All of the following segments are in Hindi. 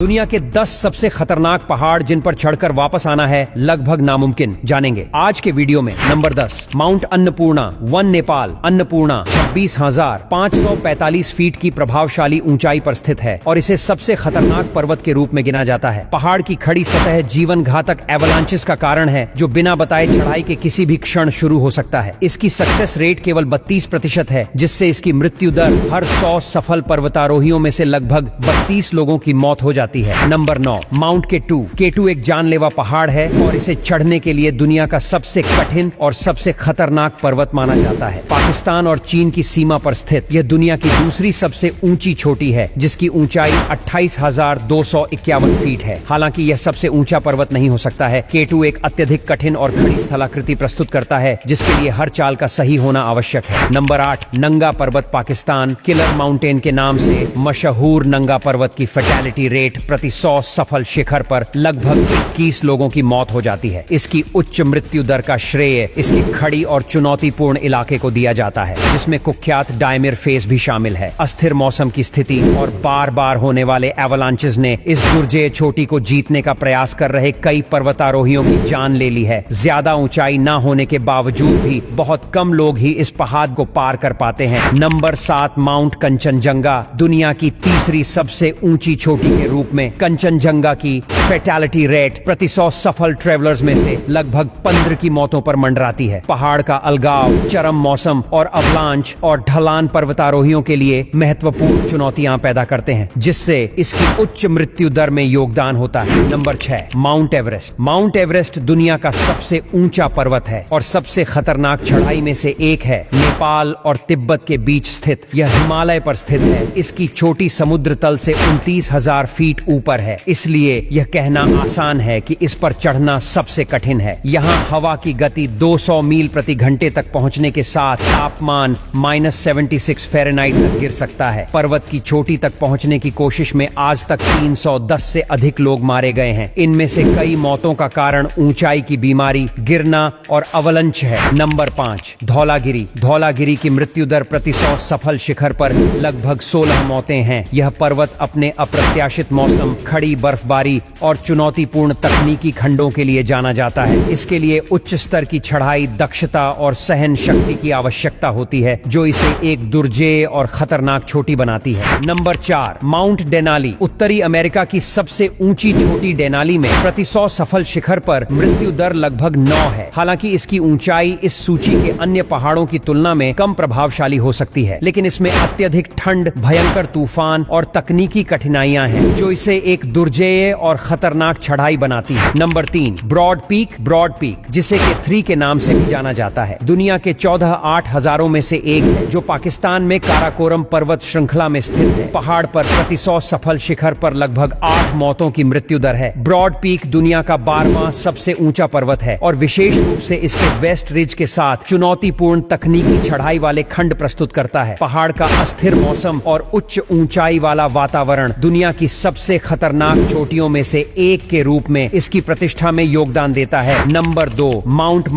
दुनिया के 10 सबसे खतरनाक पहाड़ जिन पर चढ़कर वापस आना है लगभग नामुमकिन, जानेंगे आज के वीडियो में। Number 10, mount Annapurna, one Nepal. Annapurna 26,545 feet की प्रभावशाली ऊंचाई पर स्थित है और इसे सबसे खतरनाक पर्वत के रूप में गिना जाता है। पहाड़ की खड़ी सतह जीवन घातक एवलांचेस का कारण है जो बिना बताए चढ़ाई के किसी भी क्षण शुरू हो सकता है। इसकी सक्सेस रेट केवल 32% है, जिससे इसकी मृत्यु दर हर 100 सफल पर्वतारोहियों में से लगभग 32 लोगों की मौत हो जाती है। नंबर 9, माउंट केटू एक जानलेवा पहाड़ है और इसे चढ़ने के लिए दुनिया का सबसे कठिन और सबसे खतरनाक पर्वत माना जाता है। पाकिस्तान और चीन की सीमा पर स्थित यह दुनिया की दूसरी सबसे ऊंची चोटी है, जिसकी ऊंचाई 28,251 फीट है। हालांकि यह सबसे ऊंचा पर्वत नहीं हो सकता है। केटू एक अत्यधिक कठिन और खड़ी स्थलाकृति प्रस्तुत करता है, जिसके लिए हर चाल का सही होना आवश्यक है। नंबर 8, नंगा पर्वत, पाकिस्तान। किलर माउंटेन के नाम से मशहूर नंगा पर्वत की फैटेलिटी रेट प्रति 100 सफल शिखर पर लगभग 21 लोगों की मौत हो जाती है। इसकी उच्च मृत्यु दर का श्रेय इसकी खड़ी और चुनौतीपूर्ण इलाके को दिया जाता है, जिसमें कुख्यात डायमिर फेस भी शामिल है। अस्थिर मौसम की स्थिति और बार बार होने वाले एवलांचेस ने इस दुर्जेय चोटी को जीतने का प्रयास कर रहे कई पर्वतारोहियों की जान ले ली है। ज्यादा ऊंचाई न होने के बावजूद भी बहुत कम लोग ही इस पहाड़ को पार कर पाते हैं। Number 7, mount Kanchenjunga. दुनिया की तीसरी सबसे ऊंची चोटी के रूप में कंचनजंगा की फैटेलिटी रेट प्रति 100 सफल ट्रेवलर्स में से लगभग 15 की मौतों पर मंडराती है। पहाड़ का अलगाव, चरम मौसम और अवलांच और ढलान पर्वतारोहियों के लिए महत्वपूर्ण चुनौतियां पैदा करते हैं, जिससे इसकी उच्च मृत्यु दर में योगदान होता है। Number 6, mount Everest. Mount Everest दुनिया का सबसे ऊंचा पर्वत है और सबसे खतरनाक चढ़ाई में से एक है। नेपाल और तिब्बत के बीच स्थित यह हिमालय पर स्थित है। इसकी चोटी समुद्र तल से 29,000 फीट ऊपर है, इसलिए यह कहना आसान है कि इस पर चढ़ना सबसे कठिन है। यहाँ हवा की गति 200 मील प्रति घंटे तक पहुंचने के साथ तापमान -76 फ़ारेनहाइट तक गिर सकता है। पर्वत की चोटी तक पहुंचने की कोशिश में आज तक 310 से अधिक लोग मारे गए हैं। इनमें से कई मौतों का कारण ऊंचाई की बीमारी, गिरना और अवलंच है। नंबर 5, धौलागिरी। धौलागिरी की मृत्यु दर प्रति 100 सफल शिखर पर लगभग 16 मौतें हैं। यह पर्वत अपने अप्रत्याशित मौसम, खड़ी बर्फबारी और चुनौतीपूर्ण तकनीकी खंडों के लिए जाना जाता है। इसके लिए उच्च स्तर की चढ़ाई, दक्षता और सहन शक्ति की आवश्यकता होती है, जो इसे एक दुर्जेय और खतरनाक चोटी बनाती है। Number 4, mount Denali. उत्तरी अमेरिका की सबसे ऊंची चोटी डेनाली में प्रति 100 सफल शिखर पर मृत्यु दर लगभग 9 है। हालांकि इसकी ऊंचाई इस सूची के अन्य पहाड़ों की तुलना में कम प्रभावशाली हो सकती है, लेकिन इसमें अत्यधिक ठंड, भयंकर तूफान और तकनीकी कठिनाइयां हैं, जो इसे एक दुर्जेय और खतरनाक चढ़ाई बनाती है। Number 3, broad peak. Broad peak, जिसे के 3 के नाम से भी जाना जाता है, दुनिया के 14 हजारों में से एक है, जो पाकिस्तान में काराकोरम पर्वत श्रृंखला में स्थित है। पहाड़ पर प्रति 100 सफल शिखर पर लगभग 8 मौतों की मृत्यु दर है। ब्रॉड पीक दुनिया का 12वां सबसे ऊंचा पर्वत है और विशेष रूप से इसके वेस्ट रिज के साथ चुनौतीपूर्ण तकनीकी चढ़ाई वाले खंड प्रस्तुत करता है। पहाड़ का अस्थिर मौसम और उच्च ऊंचाई वाला वातावरण दुनिया की सबसे खतरनाक चोटियों में से एक के रूप में इसकी प्रतिष्ठा में योगदान देता है। नंबर 2, माउंट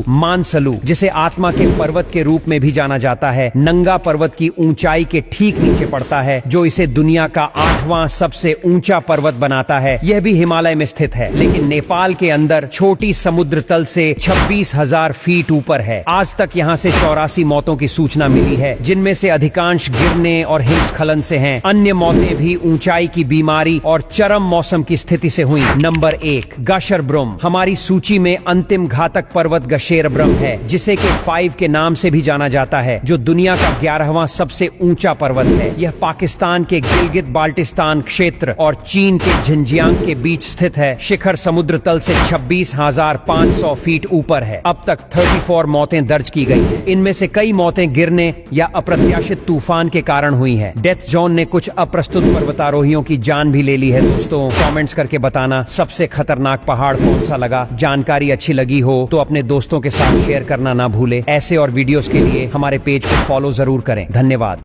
मानसलू, जिसे आत्मा के पर्वत के रूप में भी जाना जाता है, नंगा पर्वत की ऊंचाई के ठीक नीचे पड़ता है, जो इसे दुनिया का 8वां सबसे ऊंचा पर्वत बनाता है। यह भी हिमालय में स्थित है, लेकिन नेपाल के अंदर छोटी समुद्र तल से 26,000 फीट ऊपर है। आज तक यहाँ से 84 मौतों की सूचना मिली है, जिनमें से अधिकांश गिरने और हिमस्खलन से हैं। अन्य मौतें भी ऊंचाई की बीमारी और चरम मौसम की स्थिति से हुई। नंबर 1, गशेरब्रुम। हमारी सूची में अंतिम घातक पर्वत गशेरब्रुम है, जिसे के 5 के नाम से भी जाना जाता है, जो दुनिया का 11वां सबसे ऊंचा पर्वत है। यह पाकिस्तान के गिलगित बाल्टिस्तान क्षेत्र और चीन के झिंजियांग के बीच स्थित है। शिखर समुद्र तल से 26,500 फीट ऊपर है। अब तक 34 मौतें दर्ज की गई हैं। इनमें से कई मौतें गिरने या अप्रत्याशित तूफान के कारण हुई हैं। डेथ जोन ने कुछ अप्रस्तुत पर्वतारोहियों की जान भी ले ली है। दोस्तों, कमेंट्स करके बताना सबसे खतरनाक पहाड़ कौन सा लगा। जानकारी अच्छी लगी हो तो अपने दोस्तों के साथ शेयर करना ना भूले। ऐसे और वीडियोस के लिए हमारे पेज को फॉलो जरूर करें। धन्यवाद।